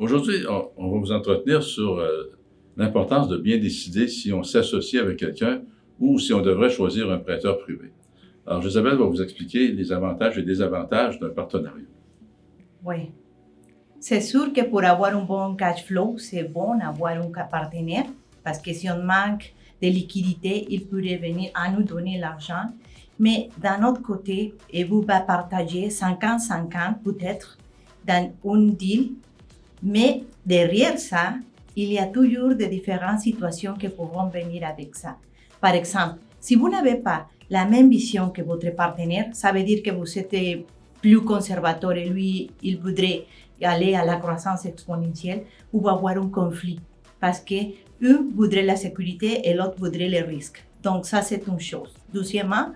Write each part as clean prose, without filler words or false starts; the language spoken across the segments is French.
Aujourd'hui, on va vous entretenir sur l'importance de bien décider si on s'associe avec quelqu'un ou si on devrait choisir un prêteur privé. Alors, Josabelle va vous expliquer les avantages et désavantages d'un partenariat. Oui. C'est sûr que pour avoir un bon cash flow, c'est bon d'avoir un partenaire parce que si on manque de liquidité, il pourrait venir à nous donner l'argent. Mais d'un autre côté, vous va partager 50-50 peut-être dans un deal. Mais derrière ça, il y a toujours de différentes situations qui pourront venir avec ça. Par exemple, si vous n'avez pas la même vision que votre partenaire, ça veut dire que vous êtes plus conservateur et lui, il voudrait aller à la croissance exponentielle, ou va avoir un conflit parce que un voudrait la sécurité et l'autre voudrait le risque. Donc ça, c'est une chose. Deuxièmement,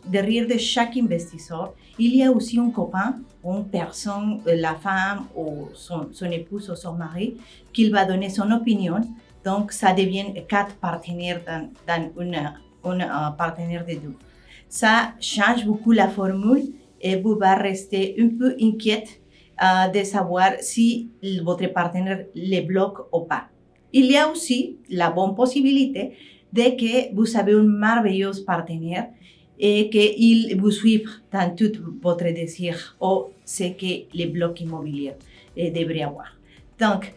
derrière de chaque investisseur, il y a aussi un copain, une personne, la femme ou son épouse ou son mari, qui va donner son opinion. Donc ça devient 4 partenaires dans une partenaire de deux. Ça change beaucoup la formule et vous va rester un peu inquiète de savoir si votre partenaire le bloque ou pas. Il y a aussi la bonne possibilité de que vous avez un merveilleux partenaire et qu'il vous suive dans tout votre désir ou ce que les blocs immobiliers devraient avoir. Donc,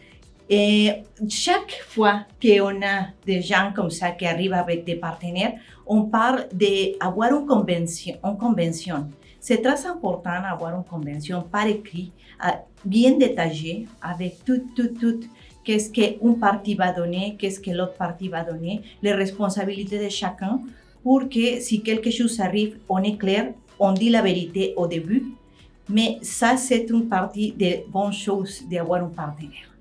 chaque fois qu'on a des gens comme ça qui arrivent avec des partenaires, on parle d'avoir une convention. C'est très important d'avoir une convention par écrit, bien détaillée, avec tout, qu'est-ce qu'une partie va donner, qu'est-ce que l'autre partie va donner, les responsabilités de chacun, pour que si quelque chose arrive, on est clair, on dit la vérité au début. Mais ça, c'est une partie des bonnes choses d'avoir un partenaire.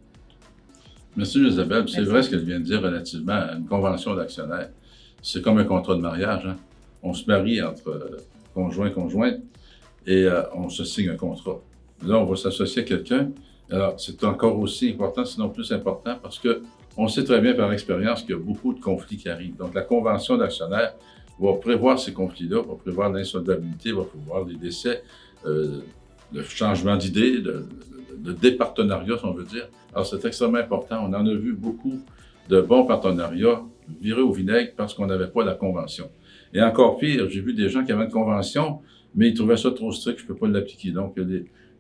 Merci, Isabelle. C'est vrai ce qu'elle vient de dire relativement à une convention d'actionnaire. C'est comme un contrat de mariage. Hein? On se marie entre conjointes et on se signe un contrat. Là, on va s'associer à quelqu'un. Alors, c'est encore aussi important, sinon plus important, parce que on sait très bien par expérience qu'il y a beaucoup de conflits qui arrivent. Donc, la convention d'actionnaire va prévoir ces conflits-là, va prévoir l'insolvabilité, va prévoir les décès, le changement d'idée, de départenariat, si on veut dire. Alors, c'est extrêmement important. On en a vu beaucoup de bons partenariats virer au vinaigre parce qu'on n'avait pas la convention. Et encore pire, j'ai vu des gens qui avaient une convention, mais ils trouvaient ça trop strict, je ne peux pas l'appliquer. Donc,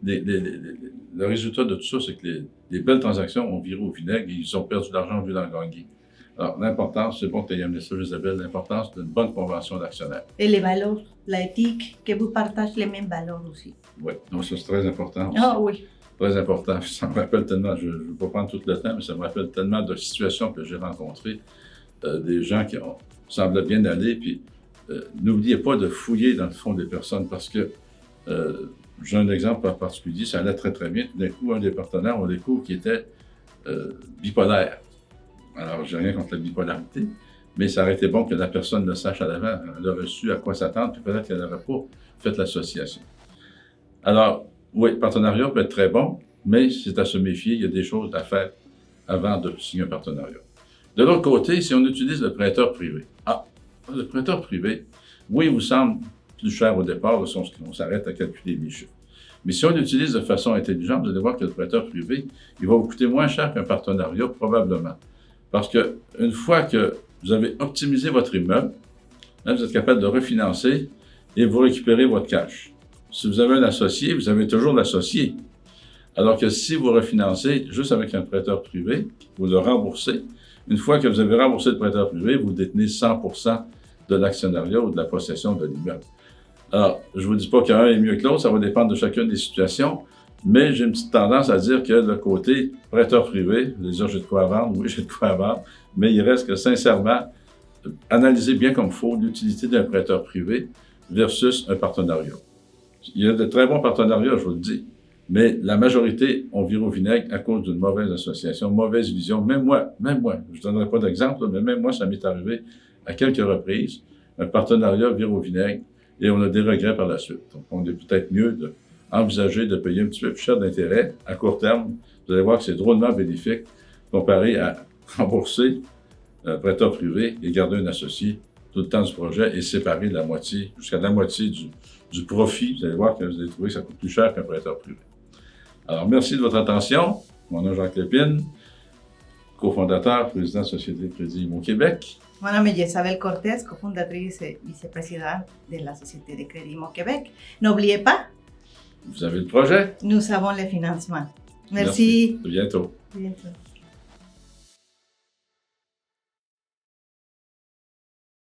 le résultat de tout ça, c'est que les belles transactions ont viré au vinaigre et ils ont perdu de l'argent au lieu d'en gagner. Alors, l'importance, c'est bon que tu aies amené ça, Isabelle, l'importance d'une bonne convention d'actionnaire. Et les valeurs, l'éthique, que vous partagez les mêmes valeurs aussi. Oui, donc ça, c'est très important aussi. Ah oui. Très important. Ça me rappelle tellement, je ne vais pas prendre tout le temps, mais ça me rappelle tellement de situations que j'ai rencontrées, des gens qui semblaient bien aller, puis n'oubliez pas de fouiller dans le fond des personnes parce que j'ai un exemple en particulier, ça allait très très bien. Tout d'un coup, un des partenaires, on découvre qu'il était bipolaire. Alors, j'ai rien contre la bipolarité, mais ça aurait été bon que la personne le sache à l'avant. Elle aurait su à quoi s'attendre, puis peut-être qu'elle n'aurait pas fait l'association. Alors, oui, le partenariat peut être très bon, mais c'est à se méfier. Il y a des choses à faire avant de signer un partenariat. De l'autre côté, si on utilise le prêteur privé. Le prêteur privé, oui, il vous semble plus cher au départ, si on s'arrête à calculer les chiffres. Mais si on l'utilise de façon intelligente, vous allez voir que le prêteur privé, il va vous coûter moins cher qu'un partenariat, probablement. Parce qu'une fois que vous avez optimisé votre immeuble, là, vous êtes capable de refinancer et vous récupérez votre cash. Si vous avez un associé, vous avez toujours l'associé. Alors que si vous refinancez juste avec un prêteur privé, vous le remboursez. Une fois que vous avez remboursé le prêteur privé, vous détenez 100% de l'actionnariat ou de la possession de l'immeuble. Alors, je ne vous dis pas qu'un est mieux que l'autre, ça va dépendre de chacune des situations, mais j'ai une petite tendance à dire que le côté prêteur privé, je vais dire j'ai de quoi vendre, oui j'ai de quoi vendre, mais il reste que sincèrement, analysez bien comme il faut l'utilité d'un prêteur privé versus un partenariat. Il y a de très bons partenariats, je vous le dis, mais la majorité ont viré au vinaigre à cause d'une mauvaise association, mauvaise vision. Même moi, je ne donnerai pas d'exemple, mais même moi, ça m'est arrivé à quelques reprises. Un partenariat vire au vinaigre et on a des regrets par la suite. Donc, on est peut-être mieux d'envisager de payer un petit peu plus cher d'intérêt à court terme. Vous allez voir que c'est drôlement bénéfique comparé à rembourser un prêteur privé et garder un associé tout le temps du projet et séparer la moitié, jusqu'à la moitié du profit. Vous allez voir que vous allez trouver que ça coûte plus cher qu'un prêteur privé. Alors, merci de votre attention. Mon nom est Jacques Lépine, cofondateur, président de la Société de crédit Immo Québec. Mon nom est Isabelle Cortés, cofondatrice et vice-présidente de la Société de crédit Immo Québec. N'oubliez pas, Vous avez le projet? nous avons le financement. Merci. À bientôt. Bientôt.